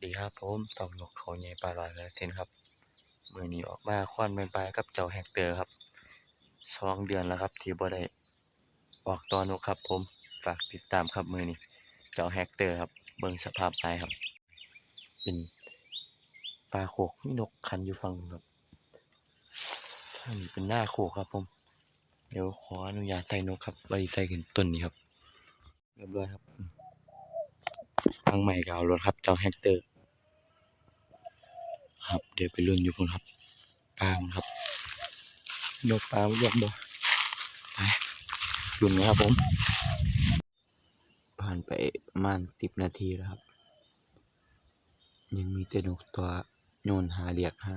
ดีครับผมตองนกเขาใหญ่ปลาลอยแล้วเช่นครับมือนี้ออกมาควันเป็นปลากับเจ้าแฮกเตอร์ครับ2 เดือนแล้วครับที่บ่ได้ออกตอนกครับผมฝากติดตามครับมือนี้เจ้าแฮกเตอร์ครับเบิ่งสภาพปลาครับเป็นปลาโขกมีนกคันอยู่ฝั่งครับท่านเป็นหน้าโขกครับผมเดี๋ยวขออนุญาตใส่นกครับไว้ใส่ขึ้นต้นนี้ครับเรียบร้อยครับทางใหม่ก็เอารถครับเจ้าแฮกเตอร์ครับเดี๋ยวไปลุ้นอยู่พุ่นครับปลาครับนกปลาเรียกบ่ไปลุ้นนะครับผมผ่านไปประมาณ10 นาทีแล้วครับยังมีแต่นกตัวโยนหาเรียกหา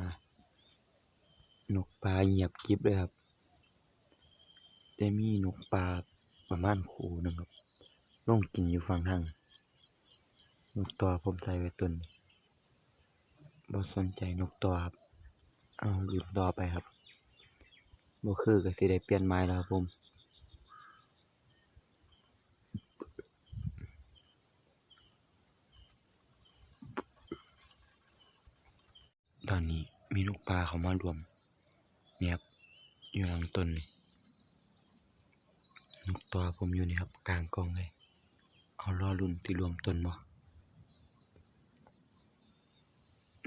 นกปลาเงียบกริบเลยครับแต่มีนกปลาประมาณคู่หนึ่งครับลงกินอยู่ฝั่งทางนกตัวผมใส่ไว้ต้นบ่สนใจนกตัวครับเอาหยุดรอไปครับบ่คือก็สิได้เปลี่ยนไม้แล้วครับผมตอนนี้มีนกปลาเข้ามารวมเนี่ยครับอยู่หลังต้นนี่นกตัวผมอยู่นี่ครับกลางกองเลยเอารอรุ่นที่รวมต้นบ่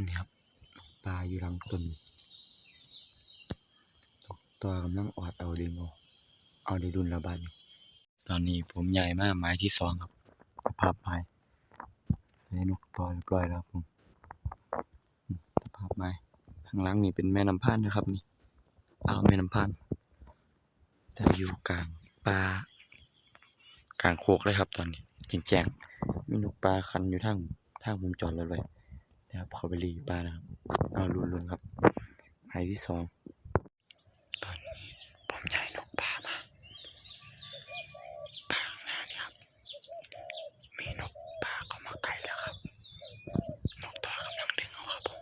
นี่ครับนกปลาอยู่หลังต้นนกตัวกำลังออดเอาดึงเอาได้รุ่นละบาดนี่ตอนนี้ผมใหญ่มากไม้ที่2ครับสภาพไม้ได้นกตัวเรียบร้อยแล้วครับผมสภาพไม้ข้างหลังนี่เป็นแม่น้ำพานนะครับนี่เอาแม่น้ำพานแต่อยู่กลางป่ากลางโคกเลยครับตอนนี้แจ้งๆมีนกปลาคันอยู่ทางผมจอดรถไว้นะครับเขาไปรีปลานะครับเอาลุ้นๆครับไม้ที่2ตอนนี้ผมย้ายนกปลามาปลาข้างหน้านี่ครับมีนกปลาเข้ามาใกล้แล้วครับนกตัวกำลังดึงเอาครับผม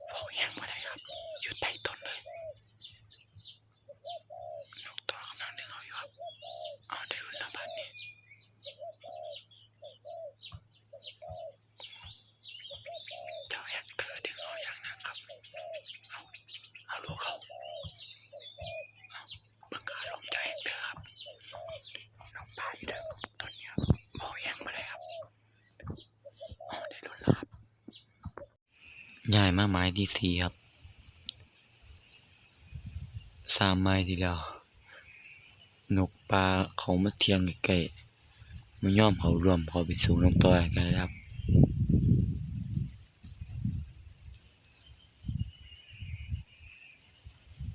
โผล่แห้งมาได้ครับอยู่ใต้ต้นเลยนกตัวกำลังดึงเอาอยู่ครับเอาได้รุ่นละบาทนี่เจ้าแฮกเตอร์ดึงเอาอย่างหนักครับเอาลูกเขาบังคับลมเจ้าแฮกเตอร์ครับนกปลาอยู่เด้อต้นนี้ครับโผล่แห้งมาได้ครับเอาได้รุ่นแล้วครับย้ายมาไม้ที่4ครับ3 ไม้ที่แล้วนกปลาเขามาเทียงใกล้ๆมันย่อมเขารวมเขาไปสู่นกตัวกันครับ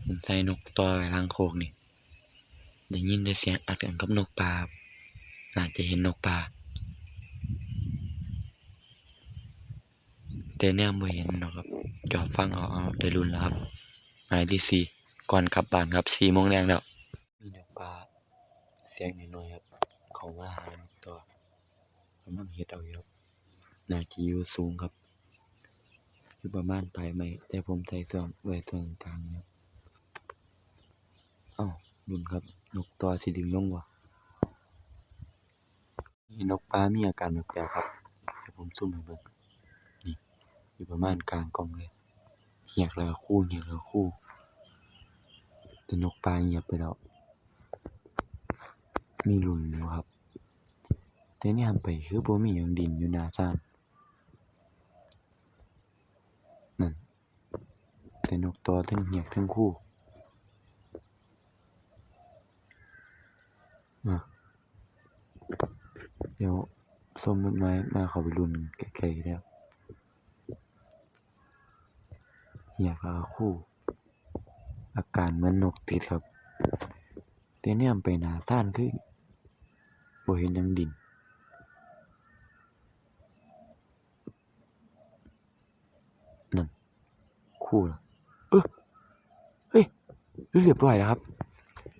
ผมใส่นกตัวทางโคกนี่ได้ยินได้เสียงอัดกันกับนกปลาน่าจะเห็นนกปลาแต่เนี่ยไม่เห็นหรอกครับจอดฟังเอาได้รุ่นแล้วครับหมายที่4ก่อนกลับบ้านครับ4 โมงแรงแล้วมีนกปลาเสียงน้อยๆครับเขามาหานกตัวกำลังเฮ็ดเอาอยู่ครับน่าจะอยู่สูงครับอยู่ประมาณปลายไม้แต่ผมใส่ตัวไว้ตรงกลางครับอ้าวรุ่นครับนกตัวสิดึงลงวะนี่นกปลามีอาการแปลกๆครับเดี๋ยวผมซูมให้เบิ่งนี่อยู่ประมาณกลางกองเลยเหียกแล้วคู่แต่นกปลาเงียบไปแล้วมีรุ่นอยู่ครับแต่เนี่ยหันไปคือบ่มีหยังดินอยู่หน้าศาลนั่นแต่นกตัวทั้งเหียกทั้งคู่เดี๋ยวส้มต้นไม้มาเขาไปรุ่นไกลๆแล้วเหียกแล้วคู่อาการเหมือนนกติดครับแต่เนี่ยไปหน้าศาลคือบ่เห็นหยังดินนั่นคู่ล่ะเฮ้ยเรียบร้อยแล้วครับ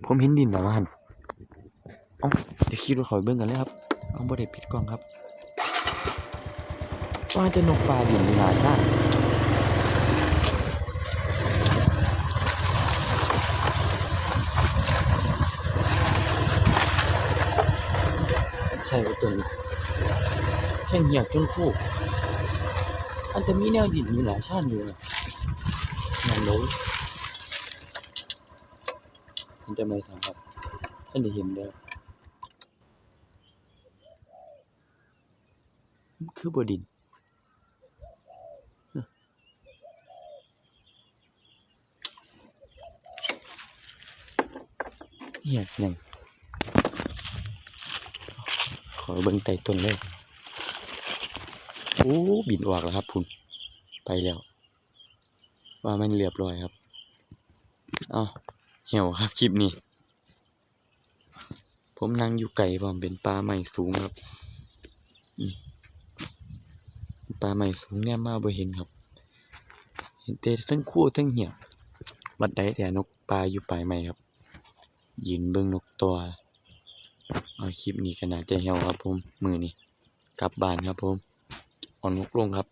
ผมเห็นดินแล้วหั่นเอ้าเดี๋ยวขี่รถเขาไปเบิ่งกันเลยครับเอาบ่ได้ปิดกล้องครับว่าจะนกปลาดินอยู่หน้าศาลใช่ว่าตัวนี้แค่เหียกจนคู่ มันจะมีแนวดินมีหลายชั้นอยู่นะนั่นเลยมันจะไม่สามารถท่านได้เห็นได้คือบดินเนี่ยยังขอเบิ่งใต้ต้นเลยโอ้บินออกแล้วครับพุ่นไปแล้วว่ามันเรียบร้อยครับเอาเหี่ยวครับคลิปนี้ผมนั่งอยู่ไกลพร้อมเป็นป่าไม้สูงครับป่าไม้สูงเนี่ยมาบ่เห็นครับเห็นแต่ทั้งคู่ทั้งเหี่ยวบัดใดแต่นกปลาอยู่ปลายไม้ครับยืนเบิ่งนกตัวเอาคลิปนี้ก็น่าจะเหี่ยวครับผมมื้อนี้กลับบ้านครับผมเอานกลงครับ